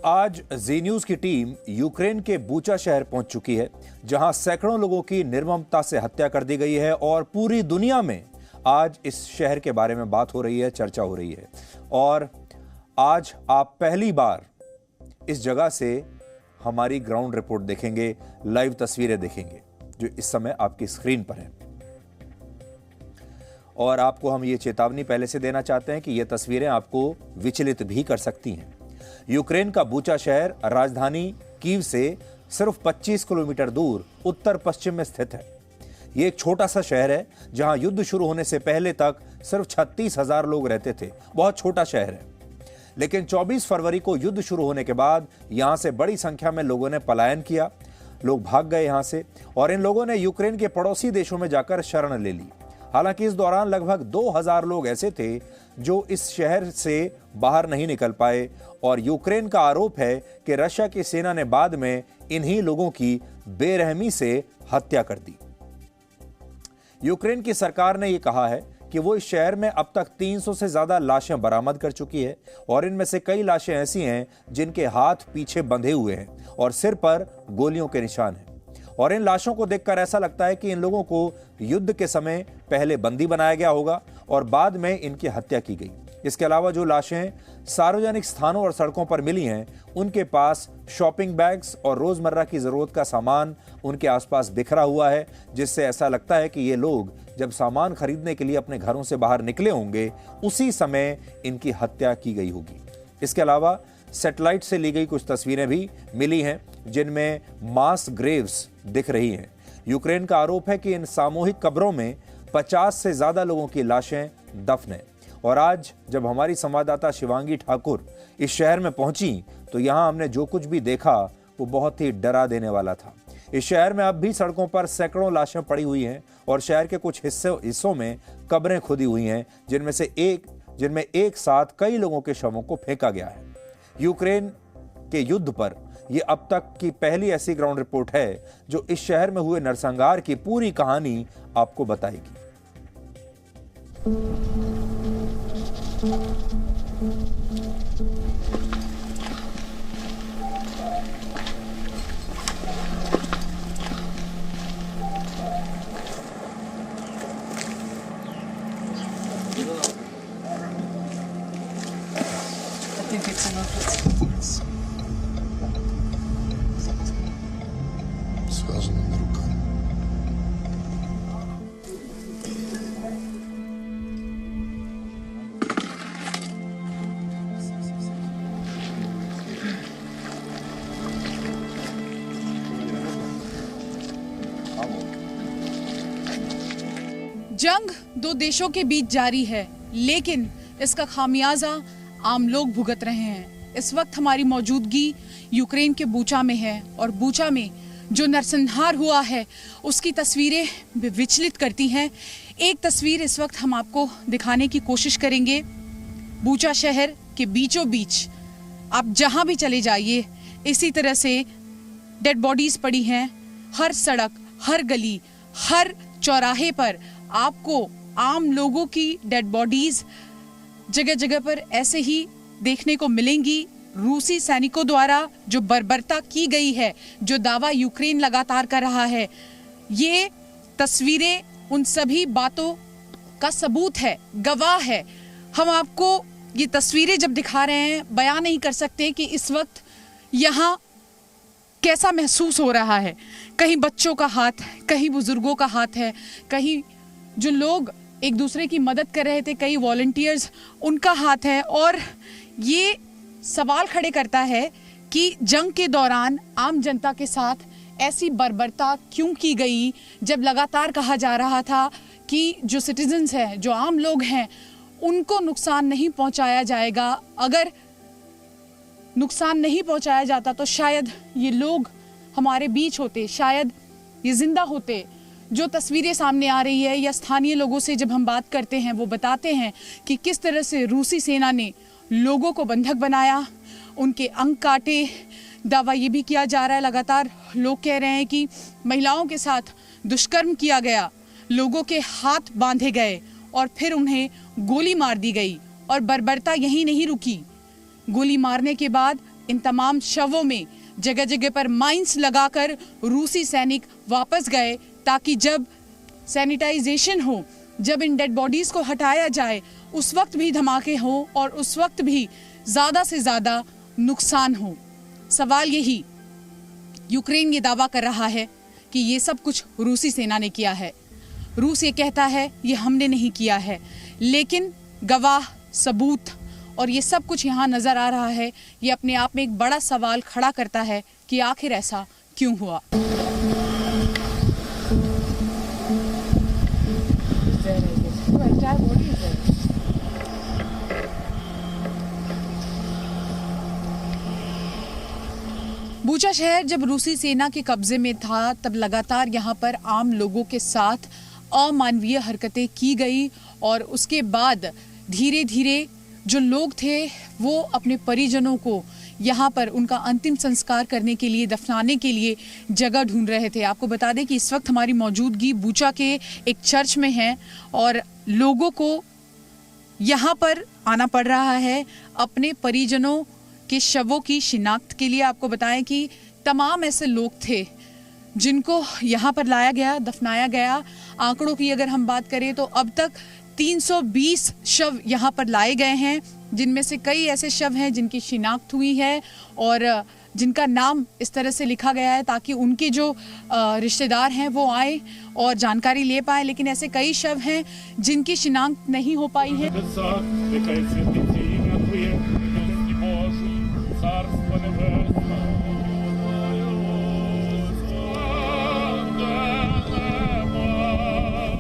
आज जी न्यूज की team Ukraine के बूचा शहर पहुंच चुकी है, जहां सैकड़ों लोगों की निर्ममता से हत्या कर दी गई है और पूरी दुनिया में आज इस शहर के बारे में बात हो रही है, चर्चा हो रही है। और आज आप पहली बार इस जगह से हमारी ग्राउंड रिपोर्ट देखेंगे, लाइव तस्वीरें देखेंगे जो इस समय आपकी स्क्रीन पर है। और आपको हम ये चेतावनी पहले से देना चाहते हैं कि ये तस्वीरें आपको विचलित भी कर सकती हैं। यूक्रेन का बूचा शहर राजधानी कीव से सिर्फ 25 किलोमीटर दूर उत्तर पश्चिम में स्थित है। ये एक छोटा सा शहर है जहां युद्ध शुरू होने से पहले तक सिर्फ 36,000 लोग रहते थे। बहुत छोटा शहर है, लेकिन 24 फरवरी को युद्ध शुरू होने के बाद यहां से बड़ी संख्या में लोगों ने पलायन किया, लोग भाग गए यहां से, और इन लोगों ने यूक्रेन के पड़ोसी देशों में जाकर शरण ले ली। हालांकि इस दौरान लगभग 2000 लोग ऐसे थे जो इस शहर से बाहर नहीं निकल पाए, और यूक्रेन का आरोप है कि रशिया की सेना ने बाद में इन्हीं लोगों की बेरहमी से हत्या कर दी। यूक्रेन की सरकार ने यह कहा है कि वो इस शहर में अब तक 300 से ज्यादा लाशें बरामद कर चुकी है, और इनमें से कई लाशें ऐसी हैं जिनके हाथ पीछे बंधे हुए हैं और सिर पर गोलियों के निशान हैं। और इन लाशों को देखकर ऐसा लगता है कि इन लोगों को युद्ध के समय पहले बंदी बनाया गया होगा और बाद में इनकी हत्या की गई। इसके अलावा जो लाशें सार्वजनिक स्थानों और सड़कों पर मिली हैं, उनके पास शॉपिंग बैग्स और रोजमर्रा की जरूरत का सामान उनके आसपास बिखरा हुआ है, जिससे ऐसा लगता है कि ये लोग जब सामान खरीदने के लिए अपने घरों से बाहर निकले होंगे, उसी समय इनकी हत्या की गई होगी। इसके अलावा सैटेलाइट से ली गई कुछ तस्वीरें भी मिली हैं जिनमें मास ग्रेव्स दिख रही हैं। यूक्रेन का आरोप है कि इन सामूहिक कब्रों में 50 से ज्यादा लोगों की लाशें दफन हैं। और आज जब हमारी संवाददाता शिवांगी ठाकुर इस शहर में पहुंची तो यहां हमने जो कुछ भी देखा वो बहुत ही डरा देने वाला था। इस शहर में अब भी सड़कों पर सैकड़ों लाशें पड़ी हुई हैं और शहर के कुछ हिस्सों में कब्रें खुदी हुई हैं, जिनमें एक साथ कई लोगों के शवों को फेंका गया है। यूक्रेन के युद्ध पर यह अब तक की पहली ऐसी ग्राउंड रिपोर्ट है जो इस शहर में हुए नरसंहार की पूरी कहानी आपको बताएगी। Связанными руками. जंग दो देशों के बीच जारी है, लेकिन इसका खामियाजा आम लोग भुगत रहे हैं। इस वक्त हमारी मौजूदगी यूक्रेन के बूचा में है, और बूचा में जो नरसंहार हुआ है उसकी तस्वीरें विचलित करती हैं। एक तस्वीर इस वक्त हम आपको दिखाने की कोशिश करेंगे। बूचा शहर के बीचों बीच आप जहां भी चले जाइए, इसी तरह से डेड बॉडीज पड़ी हैं। हर सड़क, हर गली, हर चौराहे पर आपको आम लोगों की डेड बॉडीज जगह जगह पर ऐसे ही देखने को मिलेंगी। रूसी सैनिकों द्वारा जो बर्बरता की गई है, जो दावा यूक्रेन लगातार कर रहा है, ये तस्वीरें उन सभी बातों का सबूत है, गवाह है। हम आपको ये तस्वीरें जब दिखा रहे हैं, बयान नहीं कर सकते कि इस वक्त यहाँ कैसा महसूस हो रहा है। कहीं बच्चों का हाथ, कहीं बुजुर्गों का हाथ है, कहीं जो लोग एक दूसरे की मदद कर रहे थे, कई वॉलंटियर्स, उनका हाथ है। और ये सवाल खड़े करता है कि जंग के दौरान आम जनता के साथ ऐसी बर्बरता क्यों की गई, जब लगातार कहा जा रहा था कि जो सिटीजन्स हैं, जो आम लोग हैं, उनको नुकसान नहीं पहुंचाया जाएगा। अगर नुकसान नहीं पहुंचाया जाता तो शायद ये लोग हमारे बीच होते, शायद ये जिंदा होते। जो तस्वीरें सामने आ रही है, या स्थानीय लोगों से जब हम बात करते हैं, वो बताते हैं कि किस तरह से रूसी सेना ने लोगों को बंधक बनाया, उनके अंग काटे। दावा ये भी किया जा रहा है, लगातार लोग कह रहे हैं कि महिलाओं के साथ दुष्कर्म किया गया, लोगों के हाथ बांधे गए और फिर उन्हें गोली मार दी गई। और बर्बरता यहीं नहीं रुकी, गोली मारने के बाद इन तमाम शवों में जगह जगह पर माइंस लगाकर रूसी सैनिक वापस गए, ताकि जब सैनिटाइजेशन हो, जब इन डेड बॉडीज को हटाया जाए, उस वक्त भी धमाके हो और उस वक्त भी ज़्यादा से ज़्यादा नुकसान हो। सवाल यही, यूक्रेन ये दावा कर रहा है कि ये सब कुछ रूसी सेना ने किया है। रूस ये कहता है ये हमने नहीं किया है, लेकिन गवाह, सबूत और ये सब कुछ यहाँ नजर आ रहा है। ये अपने आप में एक बड़ा सवाल खड़ा करता है कि आखिर ऐसा क्यों हुआ। बूचा शहर जब रूसी सेना के कब्जे में था, तब लगातार यहाँ पर आम लोगों के साथ अमानवीय हरकतें की गई और उसके बाद धीरे धीरे जो लोग थे वो अपने परिजनों को यहाँ पर उनका अंतिम संस्कार करने के लिए, दफनाने के लिए जगह ढूंढ रहे थे। आपको बता दें कि इस वक्त हमारी मौजूदगी बूचा के एक चर्च में है और लोगों को यहाँ पर आना पड़ रहा है अपने परिजनों के शवों की शिनाख्त के लिए। आपको बताएं कि तमाम ऐसे लोग थे जिनको यहाँ पर लाया गया, दफनाया गया। आंकड़ों की अगर हम बात करें तो अब तक 320 शव यहाँ पर लाए गए हैं, जिनमें से कई ऐसे शव हैं जिनकी शिनाख्त हुई है और जिनका नाम इस तरह से लिखा गया है ताकि उनके जो रिश्तेदार हैं वो आए और जानकारी ले पाए। लेकिन ऐसे कई शव हैं जिनकी शिनाख्त नहीं हो पाई है।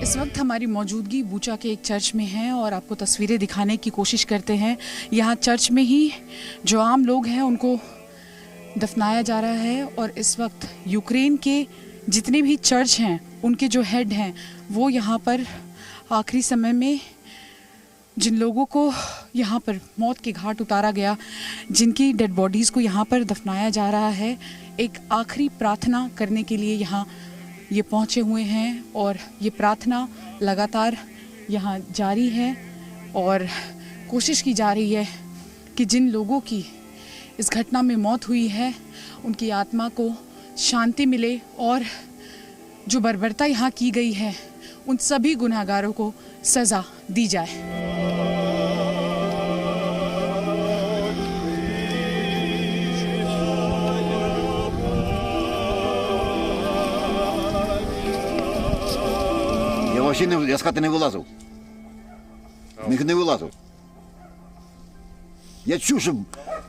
इस वक्त हमारी मौजूदगी बूचा के एक चर्च में है और आपको तस्वीरें दिखाने की कोशिश करते हैं। यहाँ चर्च में ही जो आम लोग हैं उनको दफनाया जा रहा है और इस वक्त यूक्रेन के जितने भी चर्च हैं उनके जो हेड हैं वो यहाँ पर आखिरी समय में जिन लोगों को यहाँ पर मौत के घाट उतारा गया, जिनकी डेड बॉडीज़ को यहाँ पर दफनाया जा रहा है, एक आखिरी प्रार्थना करने के लिए यहाँ ये पहुँचे हुए हैं और ये प्रार्थना लगातार यहाँ जारी है और कोशिश की जा रही है कि जिन लोगों की इस घटना में मौत हुई है उनकी आत्मा को शांति मिले और जो बर्बरता यहाँ की गई है उन सभी गुनहगारों को सज़ा दी जाए। Я з хати не вилазив. Не вилазив. Я чув, що,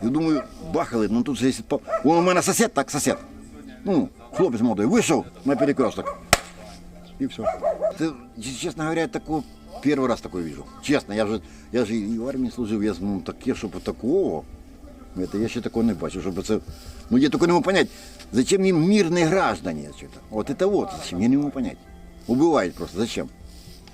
я думаю, бахали, ну тут здесь, он у мене сосед, так сосед. Ну, хлопець молодой, вийшов на перекресток. И все. Это, честно говоря, я такого первый раз такое вижу. Честно, я же и в армии служил, я ну, таке, щоб такого, это я ще такого не бачу, щоб це, ну я только не могу понять, зачем им мирные граждане, вот это вот, зачем, я не могу понять. Убивають просто, зачем?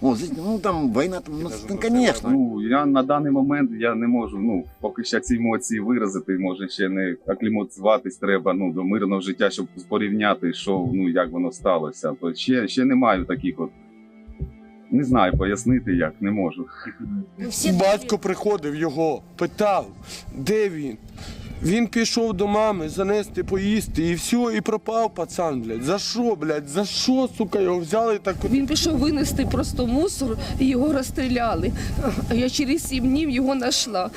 О, ну там війна, ну, звісно. Ну, я на даний момент я не можу, ну, поки що ці емоції виразити, може ще не акліматизуватись треба, ну, до мирного життя, щоб порівняти, що, ну, як воно сталося. То ще не маю таких от, не знаю, пояснити як, не можу. Батько приходив його, питав, де він? Він пішов до мами занести поїсти і все, і пропав пацан, блядь. За що, блядь? За що, сука, його взяли так? Він пішов винести просто мусор і його розстріляли. Я через 7 днів його знайшла.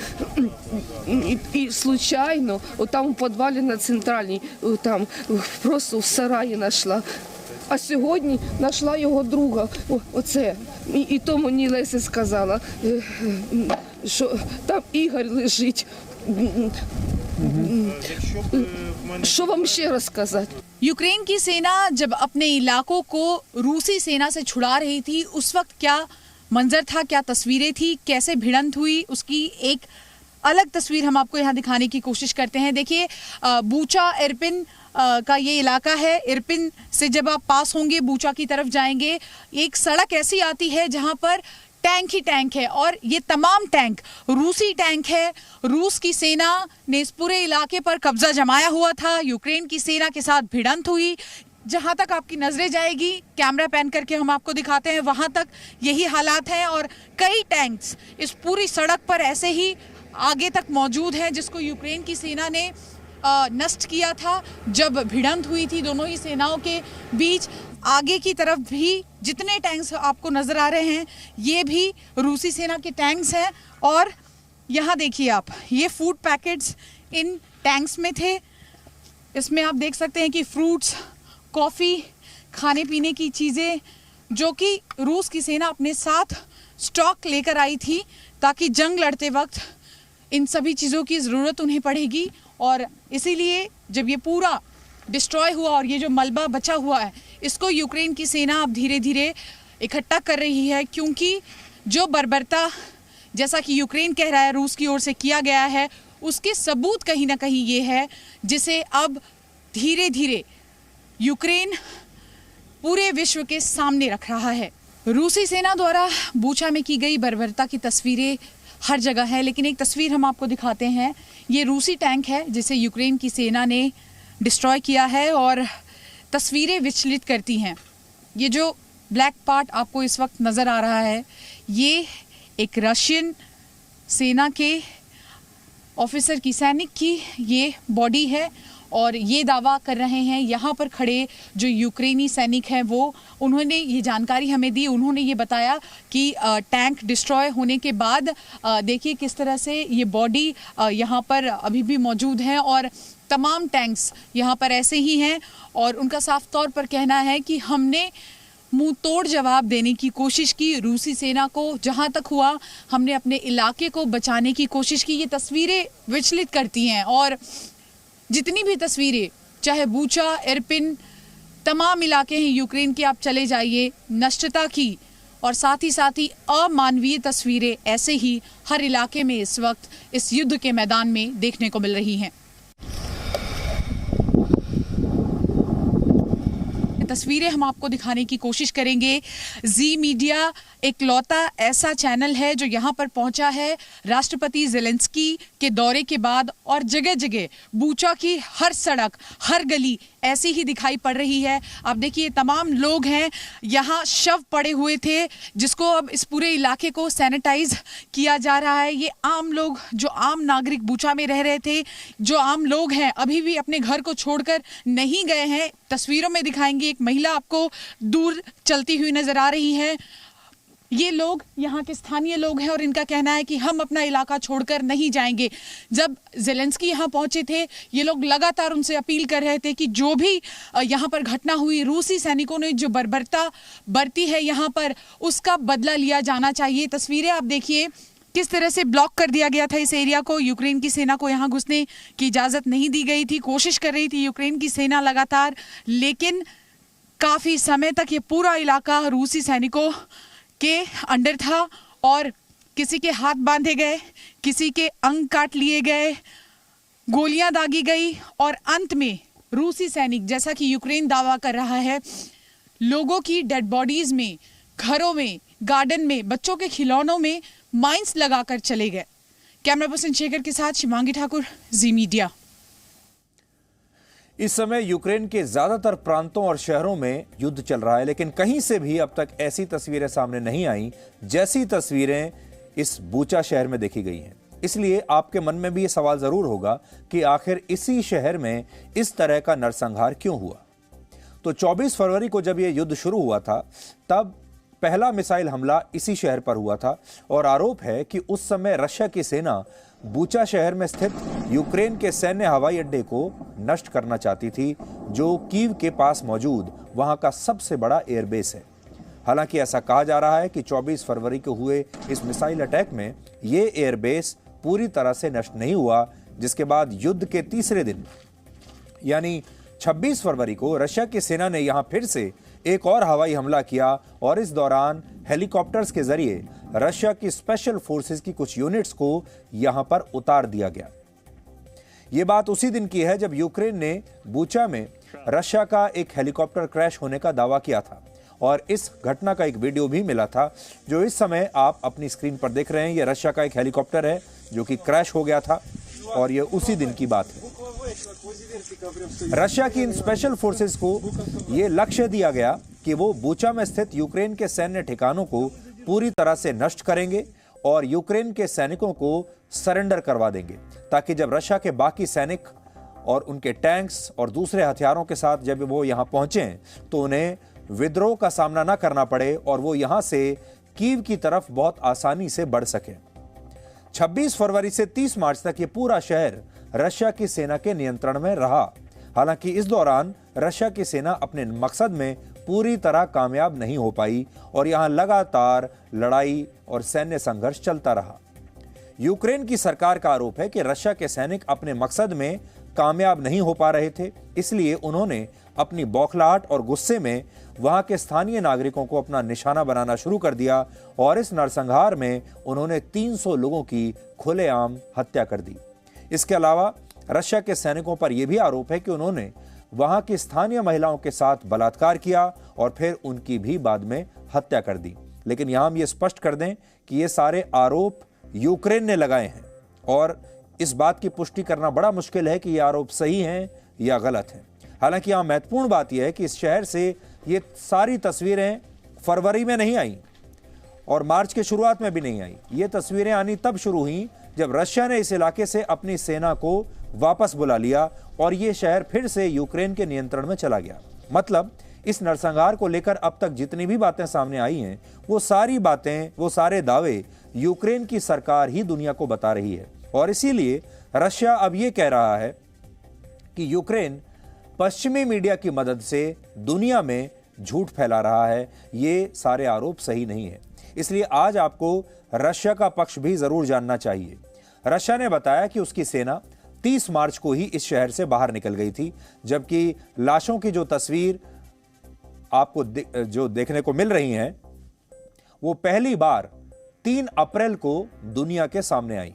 І случайно, отам у підвалі на центральній, там просто в сараї знайшла. А сьогодні знайшла його друга, оце. І то мені Леся сказала, що там Ігор лежить. Что вам еще рассказать? यूक्रेन की सेना जब अपने इलाकों को रूसी सेना से छुड़ा रही थी उस वक्त क्या मंजर था, क्या तस्वीरें थी, कैसे भिड़ंत हुई, उसकी एक अलग तस्वीर हम आपको यहाँ दिखाने की कोशिश करते हैं। देखिए बूचा इरपिन का ये इलाका है। इरपिन से जब आप पास होंगे, बूचा की तरफ जाएंगे, एक सड़क ऐसी आती है जहाँ पर टैंक ही टैंक है और ये तमाम टैंक रूसी टैंक है। रूस की सेना ने इस पूरे इलाके पर कब्जा जमाया हुआ था। यूक्रेन की सेना के साथ भिड़ंत हुई। जहां तक आपकी नजरें जाएगी, कैमरा पैन करके हम आपको दिखाते हैं, वहां तक यही हालात हैं और कई टैंक्स इस पूरी सड़क पर ऐसे ही आगे तक मौजूद हैं जिसको यूक्रेन की सेना ने नष्ट किया था जब भिड़ंत हुई थी दोनों ही सेनाओं के बीच। आगे की तरफ भी जितने टैंक्स आपको नजर आ रहे हैं ये भी रूसी सेना के टैंक्स हैं। और यहाँ देखिए आप, ये फूड पैकेट्स इन टैंक्स में थे। इसमें आप देख सकते हैं कि फ्रूट्स, कॉफ़ी, खाने पीने की चीज़ें जो कि रूस की सेना अपने साथ स्टॉक लेकर आई थी ताकि जंग लड़ते वक्त इन सभी चीज़ों की ज़रूरत उन्हें पड़ेगी। और इसीलिए जब ये पूरा डिस्ट्रॉय हुआ और ये जो मलबा बचा हुआ है इसको यूक्रेन की सेना अब धीरे धीरे इकट्ठा कर रही है, क्योंकि जो बर्बरता जैसा कि यूक्रेन कह रहा है रूस की ओर से किया गया है उसके सबूत कहीं ना कहीं ये है जिसे अब धीरे धीरे यूक्रेन पूरे विश्व के सामने रख रहा है। रूसी सेना द्वारा बूचा में की गई बर्बरता की तस्वीरें हर जगह है, लेकिन एक तस्वीर हम आपको दिखाते हैं। ये रूसी टैंक है जिसे यूक्रेन की सेना ने डिस्ट्रॉय किया है और तस्वीरें विचलित करती हैं। ये जो ब्लैक पार्ट आपको इस वक्त नज़र आ रहा है ये एक रशियन सेना के ऑफिसर की, सैनिक की ये बॉडी है और ये दावा कर रहे हैं यहाँ पर खड़े जो यूक्रेनी सैनिक हैं वो, उन्होंने ये जानकारी हमें दी। उन्होंने ये बताया कि टैंक डिस्ट्रॉय होने के बाद देखिए किस तरह से ये बॉडी यहाँ पर अभी भी मौजूद है और तमाम टैंक्स यहाँ पर ऐसे ही हैं। और उनका साफ तौर पर कहना है कि हमने मुंह तोड़ जवाब देने की कोशिश की रूसी सेना को, जहां तक हुआ हमने अपने इलाके को बचाने की कोशिश की। ये तस्वीरें विचलित करती हैं और जितनी भी तस्वीरें चाहे बूचा, इरपिन, तमाम इलाके हैं यूक्रेन के, आप चले जाइए, नष्टता की और साथ ही अमानवीय तस्वीरें ऐसे ही हर इलाके में इस वक्त इस युद्ध के मैदान में देखने को मिल रही हैं। तस्वीरें हम आपको दिखाने की कोशिश करेंगे। जी मीडिया इकलौता ऐसा चैनल है जो यहाँ पर पहुंचा है राष्ट्रपति ज़ेलेंस्की के दौरे के बाद और जगह जगह बूचा की हर सड़क, हर गली ऐसी ही दिखाई पड़ रही है। आप देखिए तमाम लोग हैं, यहाँ शव पड़े हुए थे जिसको अब इस पूरे इलाके को सैनिटाइज किया जा रहा है। ये आम लोग जो आम नागरिक बूचा में रह रहे थे, जो आम लोग हैं अभी भी अपने घर को छोड़कर नहीं गए हैं। तस्वीरों में दिखाएंगे, एक महिला आपको दूर चलती हुई नजर आ रही है। ये लोग यहाँ के स्थानीय लोग हैं और इनका कहना है कि हम अपना इलाका छोड़कर नहीं जाएंगे। जब ज़ेलेंस्की यहाँ पहुंचे थे ये लोग लगातार उनसे अपील कर रहे थे कि जो भी यहाँ पर घटना हुई, रूसी सैनिकों ने जो बर्बरता बरती है यहाँ पर, उसका बदला लिया जाना चाहिए। तस्वीरें आप देखिए किस तरह से ब्लॉक कर दिया गया था इस एरिया को। यूक्रेन की सेना को यहाँ घुसने की इजाज़त नहीं दी गई थी। कोशिश कर रही थी यूक्रेन की सेना लगातार, लेकिन काफ़ी समय तक ये पूरा इलाका रूसी सैनिकों के अंडर था और किसी के हाथ बांधे गए, किसी के अंग काट लिए गए, गोलियां दागी गई और अंत में रूसी सैनिक, जैसा कि यूक्रेन दावा कर रहा है, लोगों की डेड बॉडीज में, घरों में, गार्डन में, बच्चों के खिलौनों में माइंस लगाकर चले गए। कैमरा पर्सन शेखर के साथ शिवांगी ठाकुर, जी मीडिया। इस समय यूक्रेन के ज्यादातर प्रांतों और शहरों में युद्ध चल रहा है, लेकिन कहीं से भी अब तक ऐसी तस्वीरें सामने नहीं आई जैसी तस्वीरें इस बूचा शहर में देखी गई हैं। इसलिए आपके मन में भी ये सवाल जरूर होगा कि आखिर इसी शहर में इस तरह का नरसंहार क्यों हुआ। तो 24 फरवरी को जब यह युद्ध शुरू हुआ था तब पहला मिसाइल हमला इसी शहर पर हुआ था और आरोप है कि उस समय रशिया की सेना बूचा शहर में स्थित यूक्रेन के सैन्य हवाई अड्डे को नष्ट करना चाहती थी, जो कीव के पास मौजूद वहां का सबसे बड़ा एयरबेस है। हालांकि ऐसा कहा जा रहा है कि 24 फरवरी को हुए इस मिसाइल अटैक में ये एयरबेस पूरी तरह से नष्ट नहीं हुआ, जिसके बाद युद्ध के तीसरे दिन यानी 26 फरवरी को रशिया की सेना ने यहां फिर से एक और हवाई हमला किया और इस दौरान हेलीकॉप्टर्स के जरिए रशिया की स्पेशल फोर्सेस की कुछ यूनिट्स को यहां पर उतार दिया गया। यह बात उसी दिन की है जब यूक्रेन ने बूचा में रशिया का एक हेलीकॉप्टर क्रैश होने का दावा किया था और इस घटना का एक वीडियो भी मिला था जो इस समय आप अपनी स्क्रीन पर देख रहे हैं। यह रशिया का एक हेलीकॉप्टर है जो कि क्रैश हो गया था और यह उसी दिन की बात है। रशिया की इन स्पेशल फोर्सेस को यह लक्ष्य दिया गया कि वो बूचा में स्थित यूक्रेन के सैन्य ठिकानों को पूरी तरह से नष्ट करेंगे और यूक्रेन के सैनिकों को सरेंडर करवा देंगे, ताकि जब रशिया के बाकी सैनिक और उनके टैंक्स और दूसरे हथियारों के साथ जब वो यहां पहुंचे तो उन्हें विद्रोह का सामना न करना पड़े और वो यहां से कीव की तरफ बहुत आसानी से बढ़ सके। 26 फरवरी से 30 मार्च तक ये पूरा शहर रशिया की सेना के नियंत्रण में रहा। हालांकि इस दौरान रशिया की सेना अपने मकसद में पूरी तरह कामयाब नहीं हो पाई और यहां लगातार लड़ाई और सैन्य संघर्ष चलता रहा। यूक्रेन की सरकार का आरोप है कि रशिया के सैनिक अपने मकसद में कामयाब नहीं हो पा रहे थे, इसलिए उन्होंने अपनी बौखलाहट और गुस्से में वहां के स्थानीय नागरिकों को अपना निशाना बनाना शुरू कर दिया और इस नरसंहार में उन्होंने 300 लोगों की खुलेआम हत्या कर दी। इसके अलावा रशिया के सैनिकों पर यह भी आरोप है कि उन्होंने वहां की स्थानीय महिलाओं के साथ बलात्कार किया और फिर उनकी भी बाद में हत्या कर दी। लेकिन यहां हम ये स्पष्ट कर दें कि ये सारे आरोप यूक्रेन ने लगाए हैं और इस बात की पुष्टि करना बड़ा मुश्किल है कि ये आरोप सही हैं या गलत हैं। हालांकि यहां महत्वपूर्ण बात यह है कि इस शहर से ये सारी तस्वीरें फरवरी में नहीं आई और मार्च के शुरुआत में भी नहीं आई। ये तस्वीरें आनी तब शुरू हुई जब रशिया ने इस इलाके से अपनी सेना को वापस बुला लिया और ये शहर फिर से यूक्रेन के नियंत्रण में चला गया। मतलब इस नरसंहार को लेकर अब तक जितनी भी बातें सामने आई हैं, वो सारी बातें, वो सारे दावे यूक्रेन की सरकार ही दुनिया को बता रही है और इसीलिए रशिया अब ये कह रहा है कि यूक्रेन पश्चिमी मीडिया की मदद से दुनिया में झूठ फैला रहा है। ये सारे आरोप सही नहीं है। इसलिए आज आपको रशिया का पक्ष भी जरूर जानना चाहिए। रशिया ने बताया कि उसकी सेना 30 मार्च को ही इस शहर से बाहर निकल गई थी, जबकि लाशों की जो तस्वीर आपको जो देखने को मिल रही हैं, वो पहली बार 3 अप्रैल को दुनिया के सामने आई।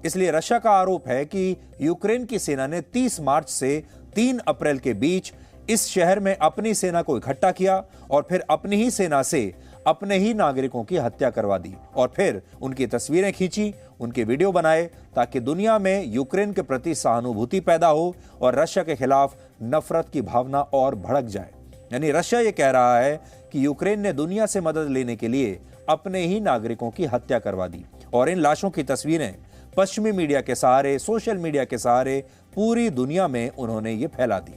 इसलिए रशिया का आरोप है कि यूक्रेन की सेना ने 30 मार्च से 3 अप्रैल के बीच इस शहर में अपनी सेना को इकट्ठा किया और फिर अपनी ही सेना से अपने ही नागरिकों की हत्या करवा दी और फिर उनकी तस्वीरें खींची, उनके वीडियो बनाए ताकि दुनिया में यूक्रेन के प्रति सहानुभूति पैदा हो और रशिया के खिलाफ नफरत की भावना और भड़क जाए। यानी रशिया ये कह रहा है कि यूक्रेन ने दुनिया से मदद लेने के लिए अपने ही नागरिकों की हत्या करवा दी और इन लाशों की तस्वीरें पश्चिमी मीडिया के सहारे, सोशल मीडिया के सहारे पूरी दुनिया में उन्होंने ये फैला दी।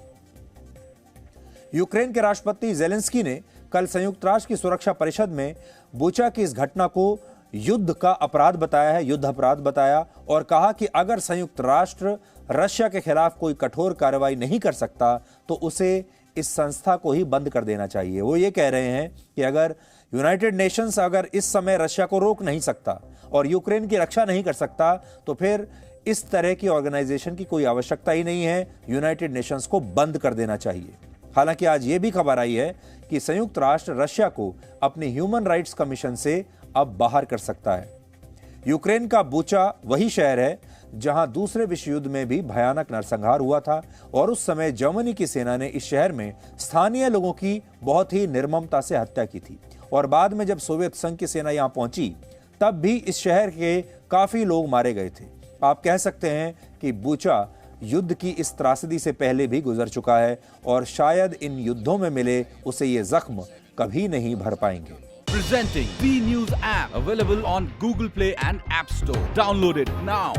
यूक्रेन के राष्ट्रपति ज़ेलेंस्की ने कल संयुक्त राष्ट्र की सुरक्षा परिषद में बुचा की इस घटना को युद्ध का अपराध बताया है, युद्ध अपराध बताया और कहा कि अगर संयुक्त राष्ट्र रशिया के खिलाफ कोई कठोर कार्रवाई नहीं कर सकता तो उसे इस संस्था को ही बंद कर देना चाहिए। वो ये कह रहे हैं कि अगर यूनाइटेड नेशंस अगर इस समय रशिया को रोक नहीं सकता और यूक्रेन की रक्षा नहीं कर सकता तो फिर इस तरह की ऑर्गेनाइजेशन की कोई आवश्यकता ही नहीं है, यूनाइटेड नेशंस को बंद कर देना चाहिए। हालांकि आज ये भी खबर आई है कि संयुक्त राष्ट्र रशिया को अपने ह्यूमन राइट्स कमीशन से अब बाहर कर सकता है। यूक्रेन का बुचा वही शहर है जहां दूसरे विश्व युद्ध में भी भयानक नरसंहार हुआ था और उस समय जर्मनी की सेना ने इस शहर में स्थानीय लोगों की बहुत ही निर्ममता से हत्या की थी और बाद में जब सोवियत संघ की सेना यहां पहुंची तब भी इस शहर के काफी लोग मारे गए थे। आप कह सकते हैं कि बुचा युद्ध की इस त्रासदी से पहले भी गुजर चुका है और शायद इन युद्धों में मिले उसे ये जख्म कभी नहीं भर पाएंगे। Presenting B News app available on Google Play and App Store. Download it now.